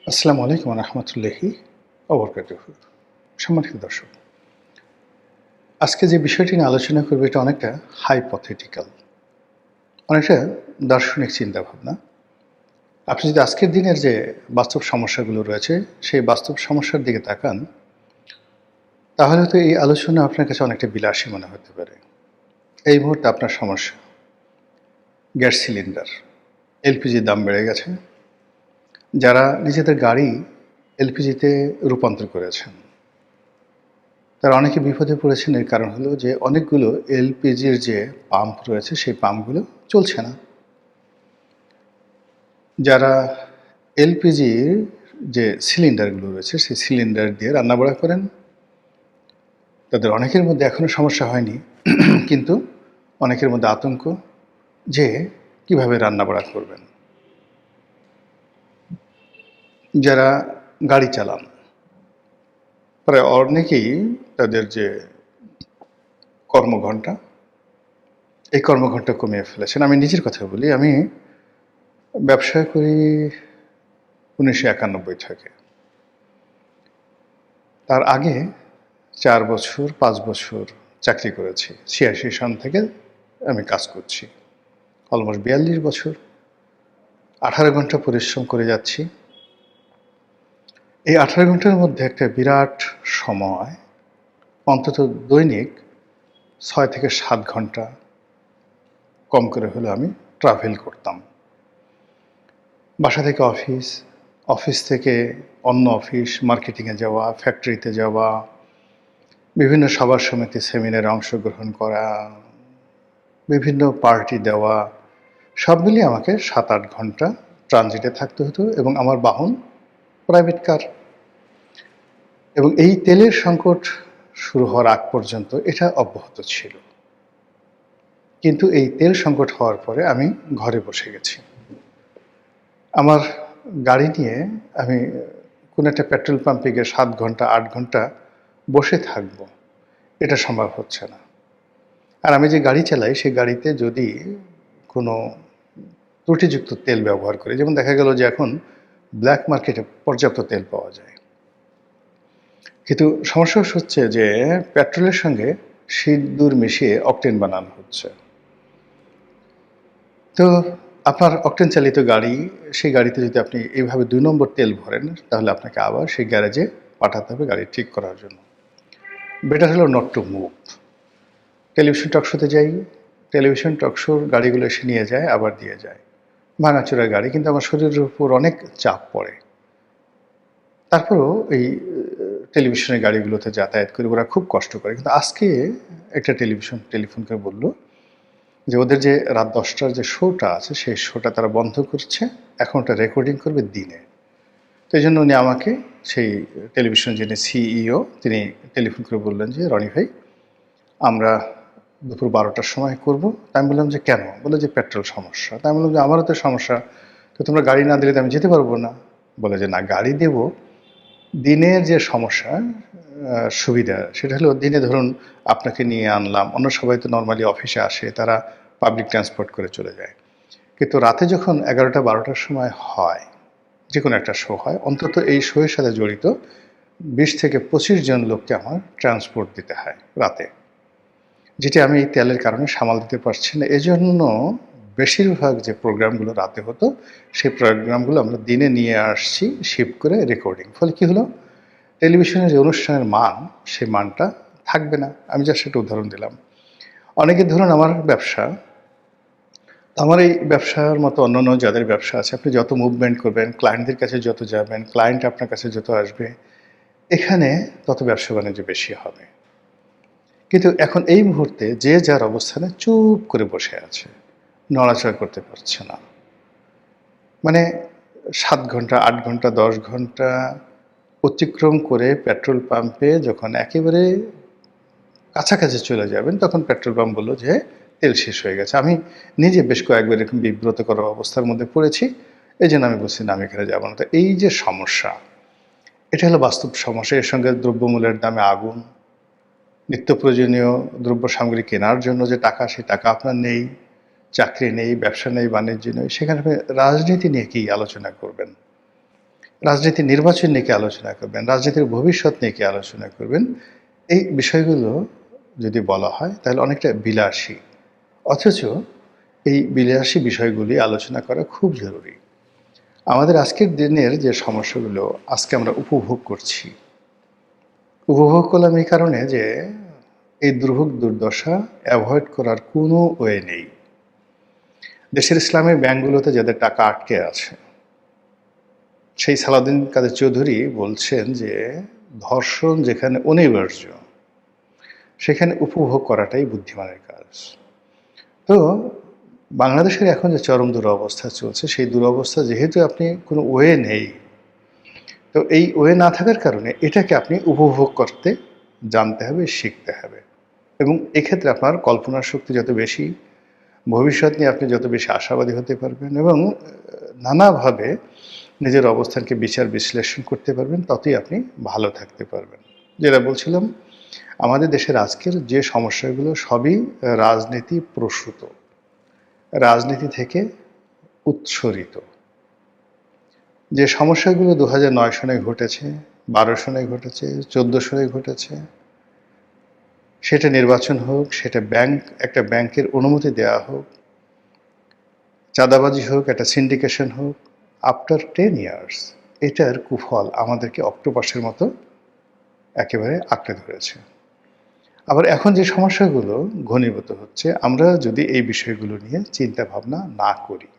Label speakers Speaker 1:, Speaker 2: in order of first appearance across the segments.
Speaker 1: আসসালামু আলাইকুম রহমতুল্লাহি ওবরকাতুহু। সম্মানিত দর্শক, আজকে যে বিষয়টি নিয়ে আলোচনা করব এটা অনেকটা হাইপোথেটিক্যাল, অনেকটা দার্শনিক চিন্তাভাবনা। আপনি যদি আজকের দিনের যে বাস্তব সমস্যাগুলো রয়েছে সেই বাস্তব সমস্যার দিকে তাকান, তাহলে হয়তো এই আলোচনা আপনার কাছে অনেকটা বিলাসী মনে হতে পারে। এই মুহূর্তে আপনার সমস্যা গ্যাস সিলিন্ডার, এলপিজির দাম বেড়ে গেছে। যারা নিজেদের গাড়ি এলপিজিতে রূপান্তর করেছেন তারা অনেকে বিপদে পড়েছেন। এর কারণ হলো যে অনেকগুলো এলপিজির যে পাম্প রয়েছে সেই পাম্পগুলো চলছে না। যারা এলপিজির যে সিলিন্ডারগুলো রয়েছে সেই সিলিন্ডার দিয়ে রান্নাবাড়া করেন, তাদের অনেকের মধ্যে এখনও সমস্যা হয়নি, কিন্তু অনেকের মধ্যে আতঙ্ক যে কিভাবে রান্নাবাড়া করবেন। যারা গাড়ি চালান প্রায় অনেকেই তাদের যে কর্মঘণ্টা এই কর্মঘণ্টা কমিয়ে ফেলেছেন। আমি নিজের কথা বলি, আমি ব্যবসা করি 1991 থেকে। তার আগে 4 বছর 5 বছর চাকরি করেছি। 86 সন থেকে আমি কাজ করছি, অলমোস্ট 42 বছর। 18 ঘন্টা পরিশ্রম করে যাচ্ছি। এই 18 ঘন্টার মধ্যে একটা বিরাট সময়, অন্তত দৈনিক 6 থেকে 7 ঘন্টা কম করে হলেও আমি ট্রাভেল করতাম। বাসা থেকে অফিস, অফিস থেকে অন্য অফিস, মার্কেটিংয়ে যাওয়া, ফ্যাক্টরিতে যাওয়া, বিভিন্ন সভা সমিতি সেমিনারে অংশগ্রহণ করা, বিভিন্ন পার্টি দেওয়া, সব মিলিয়ে আমাকে 7-8 ঘন্টা ট্রানজিটে থাকতে হতো এবং আমার বাহন প্রাইভেট কার। এবং এই তেলের সংকট শুরু হওয়ার আগ পর্যন্ত এটা অব্যাহত ছিল। কিন্তু এই তেল সংকট হওয়ার পরে আমি ঘরে বসে গেছি। আমার গাড়ি নিয়ে আমি কোনো একটা পেট্রোল পাম্পে গিয়ে 7 ঘন্টা 8 ঘন্টা বসে থাকবো, এটা সম্ভব হচ্ছে না। আর আমি যে গাড়ি চালাই সেই গাড়িতে যদি কোনো ত্রুটিযুক্ত তেল ব্যবহার করি, যেমন দেখা গেল যে এখন ব্ল্যাক মার্কেটে পর্যাপ্ত তেল পাওয়া যায়, কিন্তু সমস্যা হচ্ছে যে পেট্রোলের সঙ্গে সিঁদুর মিশিয়ে অকটেন বানানো হচ্ছে। তো আপনার অকটেন চালিত গাড়ি, সেই গাড়িতে যদি আপনি এইভাবে 2 নম্বর তেল ভরেন, তাহলে আপনাকে আবার সেই গ্যারেজে পাঠাতে হবে গাড়ি ঠিক করার জন্য। বেটার হলো নট টু মুভ। টেলিভিশন টকশোতে যাই, টেলিভিশন টকশোর গাড়িগুলো এসে নিয়ে যায়, আবার দিয়ে যায়। ভাঙাচোরা গাড়ি, কিন্তু আমার শরীরের উপর অনেক চাপ পড়ে। তারপরেও এই টেলিভিশনের গাড়িগুলোতে যাতায়াত করে ওরা খুব কষ্ট করে। কিন্তু আজকে একটা টেলিফোন করে বলল যে ওদের যে রাত 10টার যে শোটা আছে সেই শোটা তারা বন্ধ করছে, এখন ওটা রেকর্ডিং করবে দিনে। তো এই জন্য উনি আমাকে, সেই টেলিভিশন যিনি সিইও, তিনি টেলিফোন করে বললেন যে রনি ভাই, আমরা দুপুর 12টার সময় করব। তাই আমি বললাম যে কেন? বলে যে পেট্রোল সমস্যা। তাই আমি বললাম যে আমারও তো সমস্যা, তো তোমরা গাড়ি না দিলে তো আমি যেতে পারবো না। বলে যে না, গাড়ি দেব। দিনের যে সমস্যা, সুবিধা সেটা হলো দিনে ধরুন আপনাকে নিয়ে আনলাম, অন্য সবাই তো নর্মালি অফিসে আসে, তারা পাবলিক ট্রান্সপোর্ট করে চলে যায়। কিন্তু রাতে যখন 11টা-12টার সময় হয়, যে কোনো একটা শো হয়, অন্তত এই শোয়ের সাথে জড়িত 20 থেকে 25 জন লোককে আমার ট্রান্সপোর্ট দিতে হয় রাতে, যেটি আমি এই তেলের কারণে সামাল দিতে পারছি না। এজন্য বেশিরভাগ যে প্রোগ্রামগুলো রাতে হতো সেই প্রোগ্রামগুলো আমরা দিনে নিয়ে আসছি শিফট করে রেকর্ডিং। ফলে কী হলো, টেলিভিশনের যে অনুষ্ঠানের মান, সেই মানটা থাকবে না। আমি জাস্ট একটা উদাহরণ দিলাম। অনেকে ধরুন আমার ব্যবসা, আমার এই ব্যবসার মতো অন্যান্য যাদের ব্যবসা আছে, আপনি যত মুভমেন্ট করবেন, ক্লায়েন্টদের কাছে যত যাবেন, ক্লায়েন্ট আপনার কাছে যত আসবে, এখানে তত ব্যবসা বাণিজ্য বেশি হবে। কিন্তু এখন এই মুহূর্তে যে যার অবস্থানে চুপ করে বসে আছে, নড়াচড়া করতে পারছে না। মানে 7 ঘন্টা 8 ঘন্টা 10 ঘন্টা অতিক্রম করে পেট্রোল পাম্পে যখন একেবারে কাছাকাছি চলে যাবেন, তখন পেট্রোল পাম্প বলল যে তেল শেষ হয়ে গেছে। আমি নিজে বেশ কয়েকবার এরকম বিব্রতকর অবস্থার মধ্যে পড়েছি। এই জন্য আমি বলছি না, আমি এখানে যাবো না। তো এই যে সমস্যা, এটা হলো বাস্তব সমস্যা। এর সঙ্গে দ্রব্যমূল্যের দামে আগুন, নিত্য প্রয়োজনীয় দ্রব্য সামগ্রী কেনার জন্য যে টাকা, সেই টাকা আপনার নেই, চাকরি নেই, ব্যবসা নেই, বাণিজ্য নেই, সেখানে আপনি রাজনীতি নিয়ে কি আলোচনা করবেন? রাজনীতি নির্বাচন নিয়ে কি আলোচনা করবেন, রাজনীতির ভবিষ্যৎ নিয়ে কি আলোচনা করবেন, এই বিষয়গুলো যদি বলা হয় তাহলে অনেকটা বিলাসী। অথচ এই বিলাসী বিষয়গুলি আলোচনা করা খুব জরুরি। আমাদের আজকের দিনের যে সমস্যাগুলো আজকে আমরা উপভোগ করছি, উপভোগ করলাম এই কারণে যে এই দুর্ভোগ দুর্দশা অ্যাভয়েড করার কোনো ওয়ে নেই। দেশের ইসলামী ব্যাংকগুলোতে যাদের টাকা আটকে আছে, সেই সালাউদ্দিন কাদের চৌধুরী বলছেন যে ধর্ষণ যেখানে অনিবার্য সেখানে উপভোগ করাটাই বুদ্ধিমানের কাজ। তো বাংলাদেশের এখন যে চরম দুরবস্থা চলছে, সেই দুরবস্থা যেহেতু আপনি কোনো ওয়ে নেই, তো এই ওয়ে না থাকার কারণে এটাকে আপনি উপভোগ করতে জানতে হবে, শিখতে হবে। এবং এক্ষেত্রে আপনার কল্পনার শক্তি যত বেশি, ভবিষ্যৎ নিয়ে আপনি যত বেশি আশাবাদী হতে পারবেন এবং নানাভাবে নিজের অবস্থানকে বিচার বিশ্লেষণ করতে পারবেন, ততই আপনি ভালো থাকতে পারবেন। যেটা বলছিলাম, আমাদের দেশের আজকের যে সমস্যাগুলো সবই রাজনীতি প্রসূত, রাজনীতি থেকে উৎসরিত। যে সমস্যাগুলো 2009 সনে ঘটেছে, 12 সনে ঘটেছে, 14 সনে ঘটেছে, সেটা নির্বাচন হোক, সেটা একটা ব্যাংকের অনুমতি দেওয়া হোক, চাঁদাবাজি হোক, একটা সিন্ডিকেশন হোক, আফটার 10 ইয়ার্স এটার কুফল আমাদেরকে অক্টোপাসের মতো একেবারে আঁকড়ে ধরেছে। আবার এখন যে সমস্যাগুলো ঘনীভূত হচ্ছে, আমরা যদি এই বিষয়গুলো নিয়ে চিন্তা ভাবনা না করি,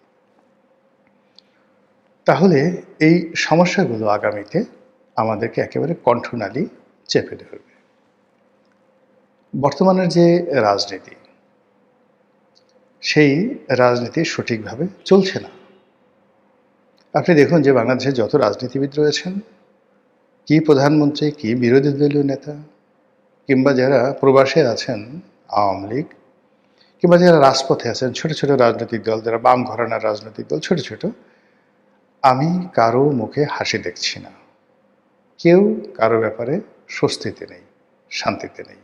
Speaker 1: তাহলে এই সমস্যাগুলো আগামীতে আমাদেরকে একেবারে কণ্ঠনালী চেপে ধরবে। বর্তমানের যে রাজনীতি, সেই রাজনীতি সঠিকভাবে চলছে না। আপনি দেখুন যে বাংলাদেশে যত রাজনীতিবিদ রয়েছেন, কি প্রধানমন্ত্রী, কি বিরোধী দলীয় নেতা, কিংবা যারা প্রবাসে আছেন আওয়ামী লীগ, কিংবা যারা রাজপথে আছেন ছোট ছোট রাজনৈতিক দল, যারা বাম ঘরানার রাজনৈতিক দল, ছোট ছোট, আমি কারো মুখে হাসি দেখছি না। কেউ কারো ব্যাপারে স্বস্তিতে নেই, শান্তিতে নেই।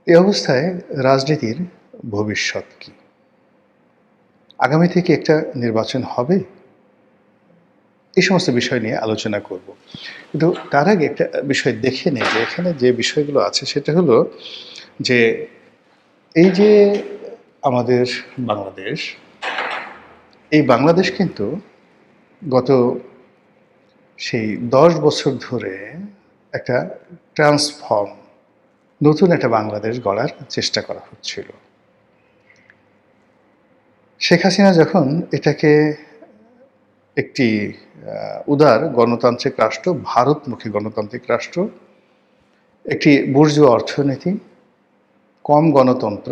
Speaker 1: এই অবস্থায় রাজনীতির ভবিষ্যৎ কি? আগামী থেকে একটা নির্বাচন হবে, এই সমস্ত বিষয় নিয়ে আলোচনা করব। কিন্তু তার আগে একটা বিষয় দেখে নেই যে এখানে যে বিষয়গুলো আছে সেটা হলো যে এই যে আমাদের বাংলাদেশ, এই বাংলাদেশ কিন্তু গত সেই 10 বছর ধরে একটা নতুন একটা বাংলাদেশ গড়ার চেষ্টা করা হচ্ছিল। শেখ হাসিনা যখন এটাকে একটি উদার গণতান্ত্রিক রাষ্ট্র, ভারতমুখী গণতান্ত্রিক রাষ্ট্র, একটি বুর্জোয়া অর্থনীতি, কম গণতন্ত্র,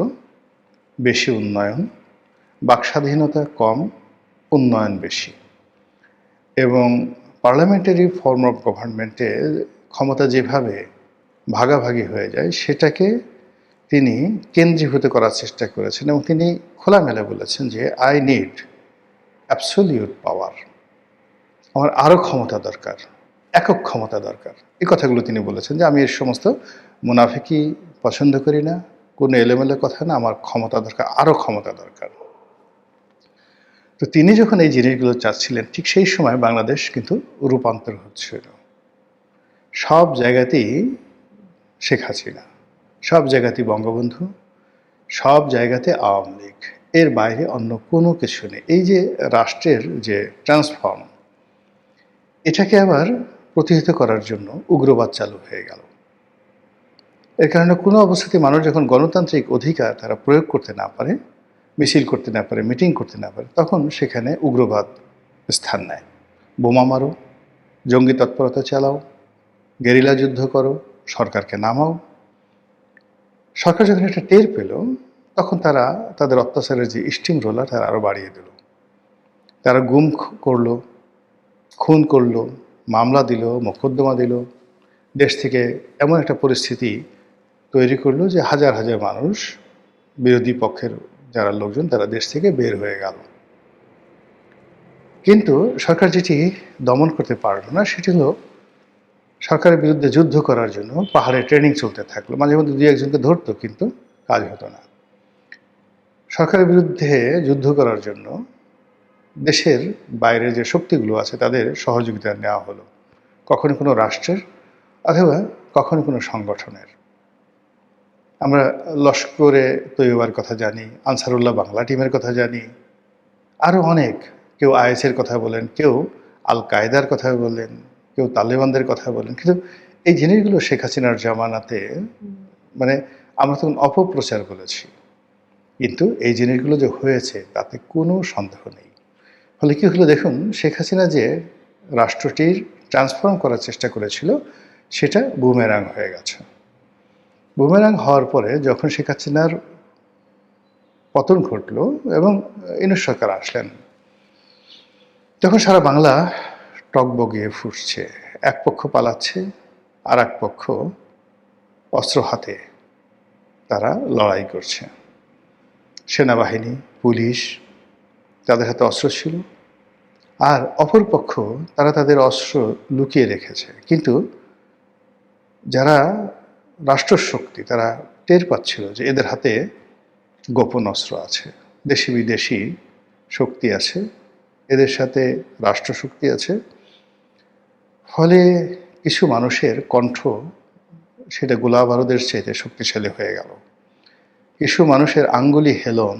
Speaker 1: বেশি উন্নয়ন, বাকস্বাধীনতা কম, উন্নয়ন বেশি, এবং পার্লামেন্টারি ফর্ম অফ গভর্নমেন্টে ক্ষমতা যেভাবে ভাগাভাগি হয়ে যায় সেটাকে তিনি কেন্দ্রীভূত করার চেষ্টা করেছেন এবং তিনি খোলামেলা বলেছেন যে আই নিড অ্যাবসোলিউট পাওয়ার, আমার আরও ক্ষমতা দরকার, একক ক্ষমতা দরকার। এই কথাগুলো তিনি বলেছেন যে আমি এর সমস্ত মুনাফিকি পছন্দ করি না, কোনো এলোমেলো কথা না, আমার ক্ষমতা দরকার, আরও ক্ষমতা দরকার। তো তিনি যখন এই জিনিসগুলো চাচ্ছিলেন, ঠিক সেই সময় বাংলাদেশ কিন্তু রূপান্তর হচ্ছিল। সব জায়গাতেই শেখ হাসিনা, সব জায়গাতেই বঙ্গবন্ধু, সব জায়গাতে আওয়ামী লীগ, এর বাইরে অন্য কোনো কিছু নেই। এই যে রাষ্ট্রের যে ট্রান্সফর্ম, এটাকে আবার প্রতিহত করার জন্য উগ্রবাদ চালু হয়ে গেল। এর কারণে কোনো অবস্থাতে মানুষ যখন গণতান্ত্রিক অধিকার তারা প্রয়োগ করতে না পারে, মিছিল করতে না পারে, মিটিং করতে না পারে, তখন সেখানে উগ্রবাদ স্থান নেয়। বোমা মারো, জঙ্গি তৎপরতা চালাও, গেরিলা যুদ্ধ করো, সরকারকে নামাও। সরকার যখন এটা টের পেল, তখন তারা তাদের অত্যাচারের যে স্টিং রোলার তারা আরও বাড়িয়ে দিল। তারা গুম করলো, খুন করলো, মামলা দিল, মোকদ্দমা দিল, দেশ থেকে এমন একটা পরিস্থিতি তৈরি করলো যে হাজার হাজার মানুষ, বিরোধী পক্ষের যারা লোকজন, তারা দেশ থেকে বের হয়ে গেল। কিন্তু সরকার যেটি দমন করতে পারল না সেটি হলো সরকারের বিরুদ্ধে যুদ্ধ করার জন্য পাহাড়ে ট্রেনিং চলতে থাকলো। মাঝে মধ্যে দুই একজনকে ধরতো, কিন্তু কাজ হতো না। সরকারের বিরুদ্ধে যুদ্ধ করার জন্য দেশের বাইরে যে শক্তিগুলো আছে তাদের সহযোগিতা নেওয়া হলো, কখনো কোনো রাষ্ট্রের অথবা কখনো কোনো সংগঠনের। আমরা লস্করে তৈয়বার কথা জানি, আনসারুল্লাহ বাংলা টিমের কথা জানি, আরও অনেক, কেউ আইএসের কথা বলেন, কেউ আল কায়দার কথা বলেন, কেউ তালেবানদের কথা বলেন, কিন্তু এই জিনিসগুলো শেখ হাসিনার জামানাতে মানে আমরা তখন অপপ্রচার বলেছি, কিন্তু এই জিনিসগুলো যে হয়েছে তাতে কোনো সন্দেহ নেই। ফলে কী হলো দেখুন, শেখ হাসিনা যে রাষ্ট্রটির ট্রান্সফর্ম করার চেষ্টা করেছিল সেটা বুমেরাং হয়ে গেছে। বুমেরাং হওয়ার পরে যখন শেখ হাসিনার পতন ঘটল এবং ইউনূস সরকার আসলেন, তখন সারা বাংলা টগবগিয়ে ফুটছে। এক পক্ষ পালাচ্ছে, আর এক পক্ষ অস্ত্র হাতে তারা লড়াই করছে। সেনাবাহিনী, পুলিশ, তাদের হাতে অস্ত্র ছিল, আর অপর পক্ষ তারা তাদের অস্ত্র লুকিয়ে রেখেছে। কিন্তু যারা রাষ্ট্রশক্তি তারা টের পাচ্ছিল যে এদের হাতে গোপন অস্ত্র আছে, দেশি বিদেশি শক্তি আছে, এদের সাথে রাষ্ট্রশক্তি আছে। ফলে কিছু মানুষের কণ্ঠ সেটা গোলা বারুদের চাইতে শক্তিশালী হয়ে গেল। কিছু মানুষের আঙ্গুলি হেলন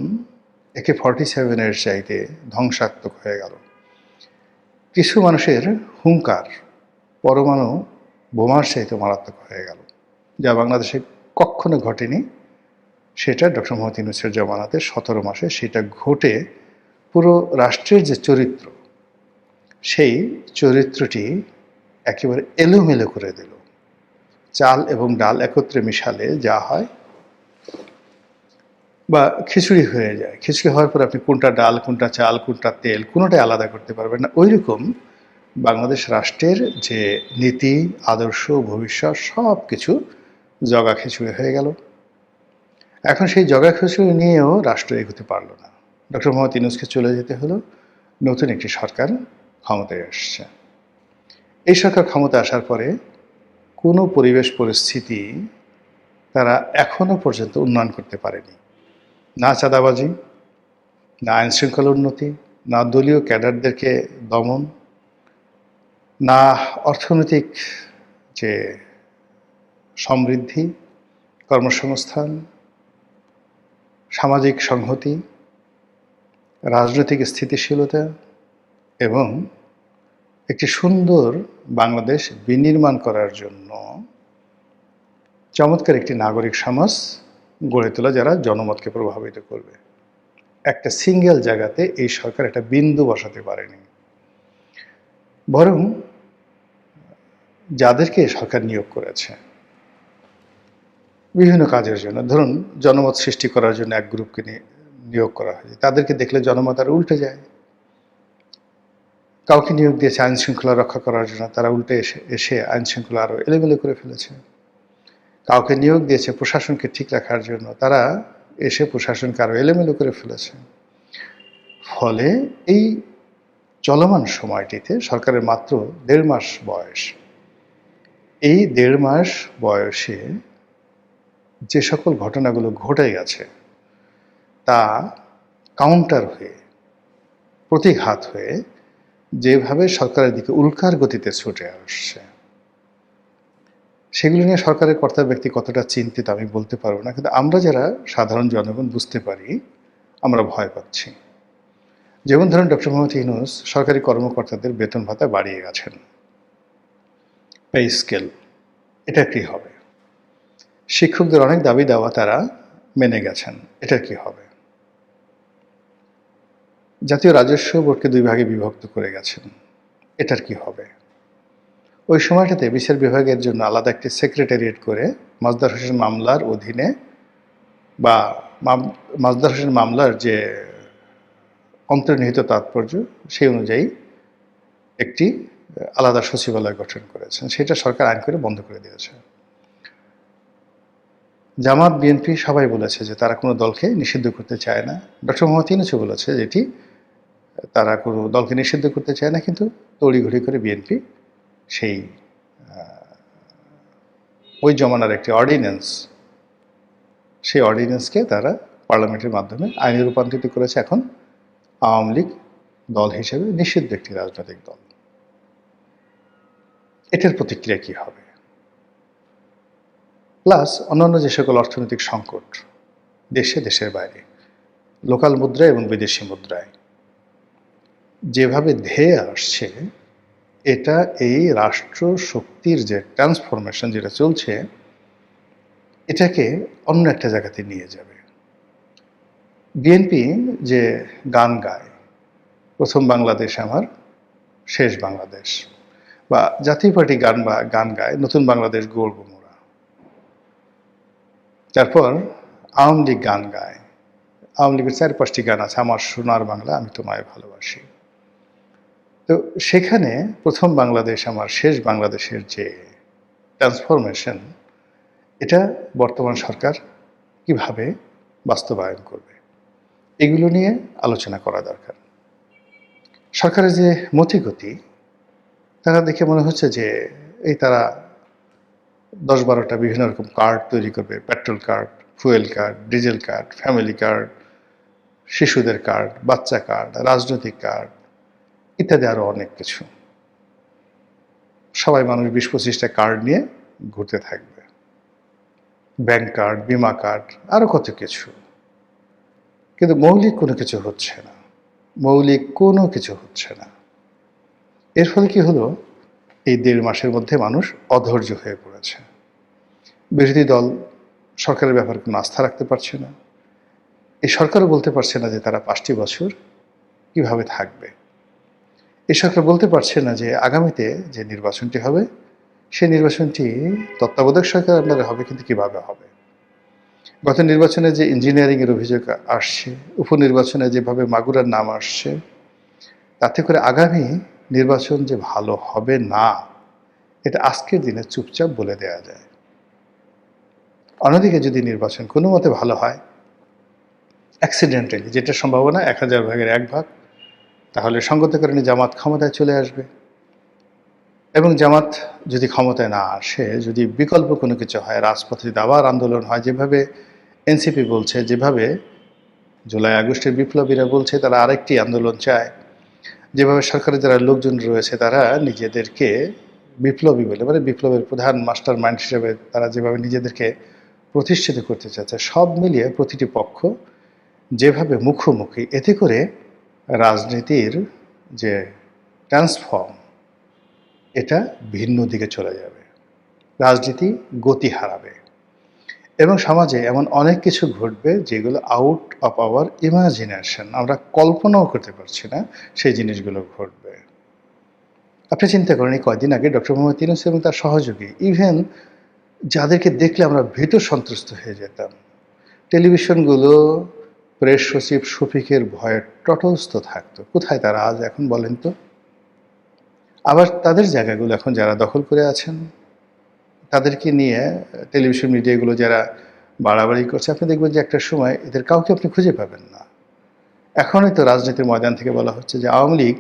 Speaker 1: AK-47 চাইতে ধ্বংসাত্মক হয়ে গেল। কিছু মানুষের হুঙ্কার পরমাণু বোমার চাইতে মারাত্মক হয়ে গেল, যা বাংলাদেশে কখনো ঘটেনি। সেটা ডক্টর মোহাম্মদ ইউনূসের জামানাতে 17 মাসে সেটা ঘটে পুরো রাষ্ট্রের যে চরিত্র, সেই চরিত্রটি একেবারে এলোমেলো করে দিল। চাল এবং ডাল একত্রে মিশালে যা হয়, বা খিচুড়ি হয়ে যায়, খিচুড়ি হওয়ার পর আপনি কোনটা ডাল, কোনটা চাল, কোনটা তেল, কোনোটাই আলাদা করতে পারবেন না। ওই রকম বাংলাদেশ রাষ্ট্রের যে নীতি, আদর্শ, ভবিষ্যৎ সব কিছু জগা খিচুড়ি হয়ে গেল। এখন সেই জগা খিচুড়ি নিয়েও রাষ্ট্র এগোতে পারল না। ডক্টর মোহাম্মদ ইউনূসকে চলে যেতে হলো, নতুন একটি সরকার ক্ষমতায় আসছে। এই সরকার ক্ষমতা আসার পরে কোনো পরিবেশ পরিস্থিতি তারা এখনো পর্যন্ত উন্নয়ন করতে পারেনি। না চাঁদাবাজি, না আইনশৃঙ্খলা উন্নতি, না দলীয় ক্যাডারদেরকে দমন, না অর্থনৈতিক যে সমৃদ্ধি, কর্মসংস্থান, সামাজিক সংহতি, রাজনৈতিক স্থিতিশীলতা এবং একটি সুন্দর বাংলাদেশ বিনির্মাণ করার জন্য চমৎকার একটি নাগরিক সমাজ গড়ে তোলা যারা জনমতকে প্রভাবিত করবে। একটা সিঙ্গেল জায়গাতে এই সরকার একটা বিন্দু বসাতে পারেনি, বরং যাদেরকে সরকার নিয়োগ করেছে বিভিন্ন কাজের জন্য, ধরুন জনমত সৃষ্টি করার জন্য এক গ্রুপকে নিয়োগ করা হয়েছে, তাদেরকে দেখলে জনমত আর উল্টে যায়। কাউকে নিয়োগ দিয়েছে আইন শৃঙ্খলা রক্ষা করার জন্য, তারা উল্টে এসে আইন শৃঙ্খলা আরও এলোমেলো করে ফেলেছে। কাউকে নিয়োগ দিয়েছে প্রশাসনকে ঠিক রাখার জন্য, তারা এসে প্রশাসনকে আরও এলোমেলো করে ফেলেছে। ফলে এই চলমান সময়টিতে সরকারের মাত্র 1.5 মাস বয়স, এই 1.5 মাস বয়সে যে সকল ঘটনাগুলো ঘটে গেছে তা কাউন্টার হয়ে, প্রতিঘাত হয়ে যেভাবে সরকারের দিকে উল্কার গতিতে ছুটে আসছে, সেগুলো নিয়ে সরকারের কর্তা ব্যক্তি কতটা চিন্তিত আমি বলতে পারবো না, কিন্তু আমরা যারা সাধারণ জনগণ বুঝতে পারি আমরা ভয় পাচ্ছি। যেমন ধরুন ডক্টর মোহাম্মদ ইউনূস সরকারি কর্মকর্তাদের বেতন ভাতা বাড়িয়ে গেছেন, পে স্কেল, এটা কি হবে? শিক্ষকদের অনেক দাবি দাওয়া তারা মেনে গেছেন, এটা কি হবে? জাতীয় রাজস্ব বোর্ডকে 2 ভাগে বিভক্ত করে গেছেন, এটার কি হবে? ওই সময়টাতে বিচার বিভাগের জন্য আলাদা একটি সেক্রেটারিয়েট করে মাজদার হোসেন মামলার অধীনে, বা মাজদার হোসেন মামলার যে অন্তর্নিহিত তাৎপর্য সেই অনুযায়ী একটি আলাদা সচিবালয় গঠন করেছেন, সেটা সরকার আইন করে বন্ধ করে দিয়েছে। জামাত, বিএনপি সবাই বলেছে যে তারা কোনো দলকে নিষিদ্ধ করতে চায় না। ডক্টর মোহাম্মদ ইউনূসও বলেছে যেটি তারা কোনো দলকে নিষিদ্ধ করতে চায় না, কিন্তু তড়িঘড়ি করে বিএনপি সেই ওই জমানার একটি অর্ডিন্যান্স, সেই অর্ডিন্যান্সকে তারা পার্লামেন্টের মাধ্যমে আইনে রূপান্তরিত করেছে। এখন আওয়ামী লীগ দল হিসেবে নিষিদ্ধ একটি রাজনৈতিক দল। এটার প্রতিক্রিয়া কি হবে? প্লাস অন্যান্য যে সকল অর্থনৈতিক সংকট দেশে, দেশের বাইরে, লোকাল মুদ্রায় এবং বিদেশি মুদ্রায় যেভাবে ধেয়ে আসছে, এটা এই রাষ্ট্র শক্তির যে ট্রান্সফরমেশন যেটা চলছে, এটাকে অন্য একটা জায়গাতে নিয়ে যাবে। বিএনপি যে গান গায়, প্রথম বাংলাদেশ আমার, শেষ বাংলাদেশ, বা জাতীয় পার্টি গান গায়, নতুন বাংলাদেশ গড়ব মোরা। তারপর আওয়ামী লীগ গান গায়, আওয়ামী লীগের 4-5টি গান আছে, আমার সোনার বাংলা, আমি তোমায় ভালোবাসি। তো সেখানে প্রথম বাংলাদেশ আমার, শেষ বাংলাদেশের যে ট্রান্সফরমেশন, এটা বর্তমান সরকার কিভাবে বাস্তবায়ন করবে, এগুলো নিয়ে আলোচনা করা দরকার। সরকারের যে মতিগতি, তারা দেখে মনে হচ্ছে যে তারা 10-12টা বিভিন্ন রকম কার্ড তৈরি করবে, petrol card, fuel card, diesel card, family card, শিশুদের কার্ড, বাচ্চা কার্ড, রাজনৈতিক কার্ড ইত্যাদি আরও অনেক কিছু। সবাই মানুষ 20-25টা কার্ড নিয়ে ঘুরতে থাকবে, ব্যাংক কার্ড, বিমা কার্ড, আরও কত কিছু। কিন্তু মৌলিক কোনো কিছু হচ্ছে না, মৌলিক কোনো কিছু হচ্ছে না। এর ফলে কি হলো, এই 1.5 মাসের মধ্যে মানুষ অধৈর্য হয়ে পড়েছে। বিরোধী দল সরকারের ব্যাপারে কোনো আস্থা রাখতে পারছে না। এই সরকারও বলতে পারছে না যে তারা 5টি বছর কিভাবে থাকবে। এই সরকার বলতে পারছে না যে আগামীতে যে নির্বাচনটি হবে, সেই নির্বাচনটি তত্ত্বাবধায়ক সরকার আন্ডারে হবে, কিন্তু কিভাবে হবে। গত নির্বাচনে যে ইঞ্জিনিয়ারিংয়ের অভিযোগ আসছে, উপনির্বাচনে যেভাবে মাগুরার নাম আসছে, তাতে করে আগামী নির্বাচন যে ভালো হবে না, এটা আজকের দিনে চুপচাপ বলে দেয়া যায়। অন্যদিকে যদি নির্বাচন কোনো মতে ভালো হয়, অ্যাক্সিডেন্টালি, যেটা সম্ভাবনা 1000 ভাগের 1 ভাগ, তাহলে সঙ্গত কারণে জামাত ক্ষমতায় চলে আসবে। এবং জামাত যদি ক্ষমতায় না আসে, যদি বিকল্প কোনো কিছু হয়, রাজপথে যদি আবার আন্দোলন হয়, যেভাবে এনসিপি বলছে, যেভাবে জুলাই আগস্টের বিপ্লবীরা বলছে তারা আরেকটি আন্দোলন চায়, যেভাবে সরকারের যারা লোকজন রয়েছে তারা নিজেদেরকে বিপ্লবী বলে, মানে বিপ্লবের প্রধান মাস্টার মাইন্ড হিসেবে তারা যেভাবে নিজেদেরকে প্রতিষ্ঠিত করতে চাচ্ছে, সব মিলিয়ে প্রতিটি পক্ষ যেভাবে মুখোমুখি, এতে করে রাজনীতির যে ট্রান্সফর্ম, এটা ভিন্ন দিকে চলে যাবে, রাজনীতি গতি হারাবে এবং সমাজে এমন অনেক কিছু ঘটবে যেগুলো আউট অফ আওয়ার ইমাজিনেশন, আমরা কল্পনাও করতে পারছি না সেই জিনিসগুলো ঘটবে। আপনি চিন্তা করেন, এই কয়েকদিন আগে ডক্টর মোহাম্মদ ইউনূস এবং তার সহযোগী, ইভেন যাদেরকে দেখলে আমরা ভীত সন্ত্রস্ত হয়ে যেতাম, টেলিভিশনগুলো প্রেস সচিব শফিকের ভয়ে তটস্থ থাকতো। কোথায় তারা আজ এখন বলেন তো? আবার তাদের জায়গাগুলো এখন যারা দখল করে আছেন, তাদেরকে নিয়ে টেলিভিশন মিডিয়াগুলো যারা বাড়াবাড়ি করছে, আপনি দেখবেন যে একটা সময় এদের কাউকে আপনি খুঁজে পাবেন না। এখনই তো রাজনীতির ময়দান থেকে বলা হচ্ছে যে আওয়ামী লীগ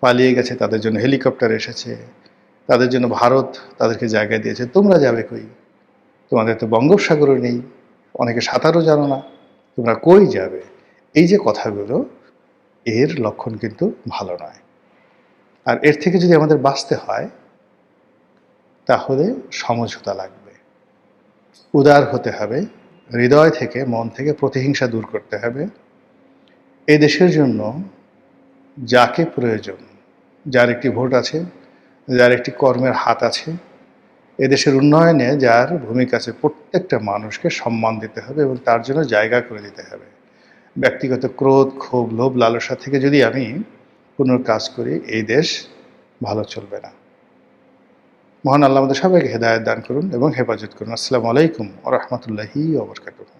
Speaker 1: পালিয়ে গেছে, তাদের জন্য হেলিকপ্টার এসেছে, তাদের জন্য ভারত তাদেরকে জায়গা দিয়েছে, তোমরা যাবে কই? তোমাদের তো বঙ্গোপসাগরও নেই, অনেকে সাঁতারও জানো না, তোমরা কই যাবে? এই যে কথাগুলো, এর লক্ষণ কিন্তু ভালো নয়। আর এর থেকে যদি আমাদের বাঁচতে হয়, তাহলে সমঝোতা লাগবে, উদার হতে হবে, হৃদয় থেকে, মন থেকে প্রতিহিংসা দূর করতে হবে। এই দেশের জন্য যাকে প্রয়োজন, যার একটি ভোট আছে, যার একটি কর্মের হাত আছে, এদেশের উন্নয়নে যার ভূমিকা আছে, প্রত্যেকটা মানুষকে সম্মান দিতে হবে এবং তার জন্য জায়গা করে দিতে হবে। ব্যক্তিগত ক্রোধ, ক্ষোভ, লোভ, লালসা থেকে যদি আমি কোনো কাজ করি, এই দেশ ভালো চলবে না। মহান আল্লাহ আমাদের সবাইকে হেদায়েত দান করুন এবং হেফাজত করুন। আসসালামু আলাইকুম ওয়া রাহমাতুল্লাহি ওয়া বারাকাতুহু।